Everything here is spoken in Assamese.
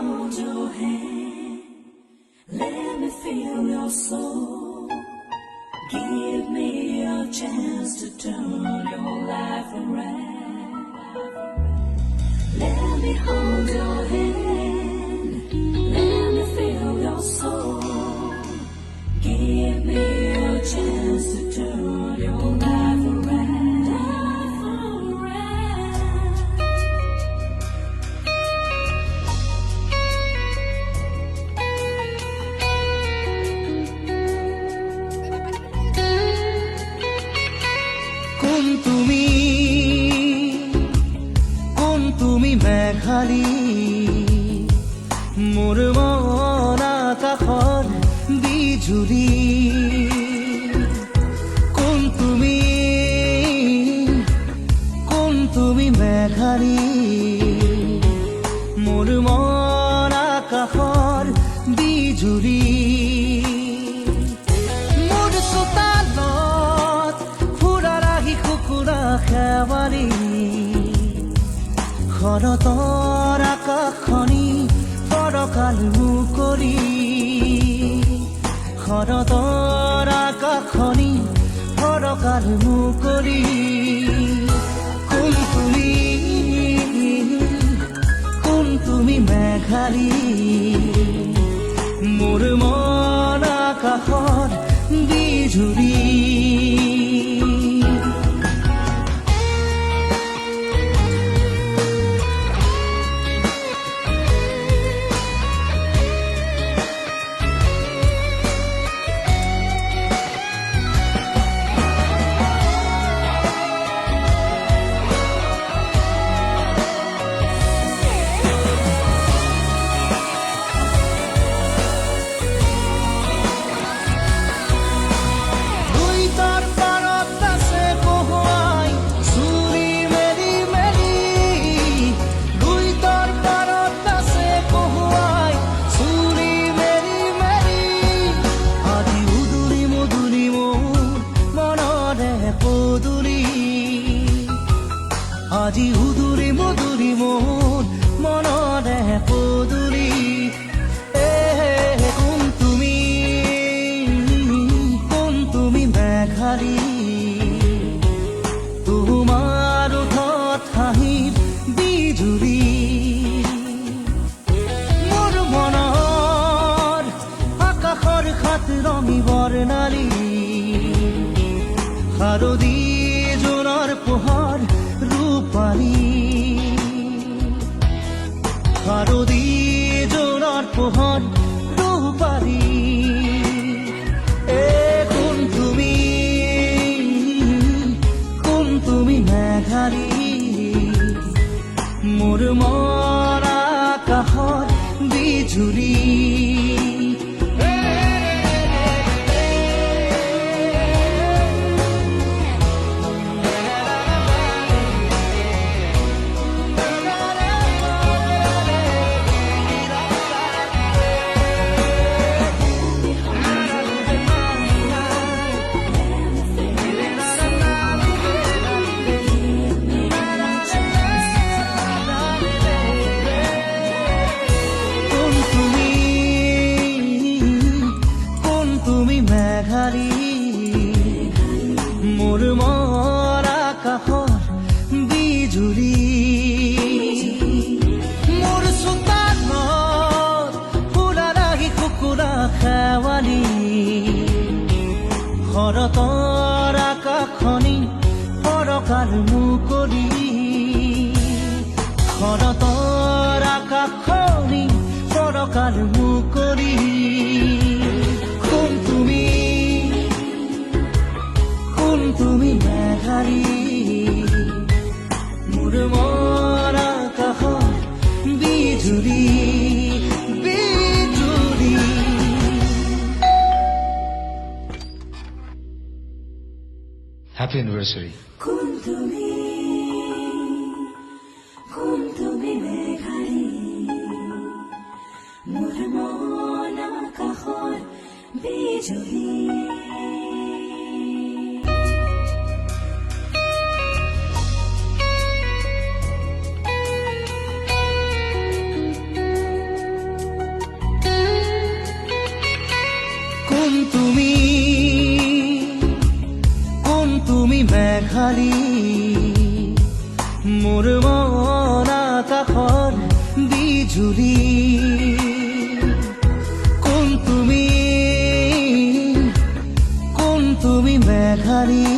hold your hand. Let me feel your soul. Give me a chance to turn your life around. Let me hold your hand. Let me feel your soul. Give me a chance to turn your life around. Meghali মোৰ মন আকাশৰ বিজুলী কোন তুমি মেঘালী মোৰ মন আকাশৰ বিজুলী মোৰ চোতালত ফুৰা ৰাহি কুকুৰা খেৱালী শৰতৰ আকাশখনি ফৰকাল মুকলি শৰতৰ আকাশখনি ফৰকাল মুকলি কোন তুমি মেঘালী মোৰ মন আকাশৰ বিজুলী আজি উদুৰি মধুৰি মোৰ মনৰে পদুলি কোন তুমি মেঘালী তোমাৰ ওঠত হাঁহিৰ বিজুলী মোৰ মনৰ আকাশৰ খাত ৰঙী বৰ্ণালী শাৰদী জোনৰ পোহৰ শাৰদী জোনৰ পোহৰ ৰূপালী কোন তুমি মেঘালী মোৰ মন আকাশৰ বিজুলী মোৰ মন আকাশৰ বিজুলী মোৰ চোতালত ফুৰা ৰাহি কুকুৰা খেৱালী শৰতৰ আকাশখনি ফৰকাল মুকলি শৰতৰ আকাশখনি ফৰকাল মুকলি কোন তুমি মেঘালী মোৰ মন আকাশৰ বিজুলী বিজুলী হ্যাপি অ্যানিভাৰ্সাৰি কোন তুমি মেঘালী মোৰ মন আকাশৰ বিজুলী তুমি মেঘালী মোৰ মন আকাশৰ বিজুলী কোন তুমি মেঘালী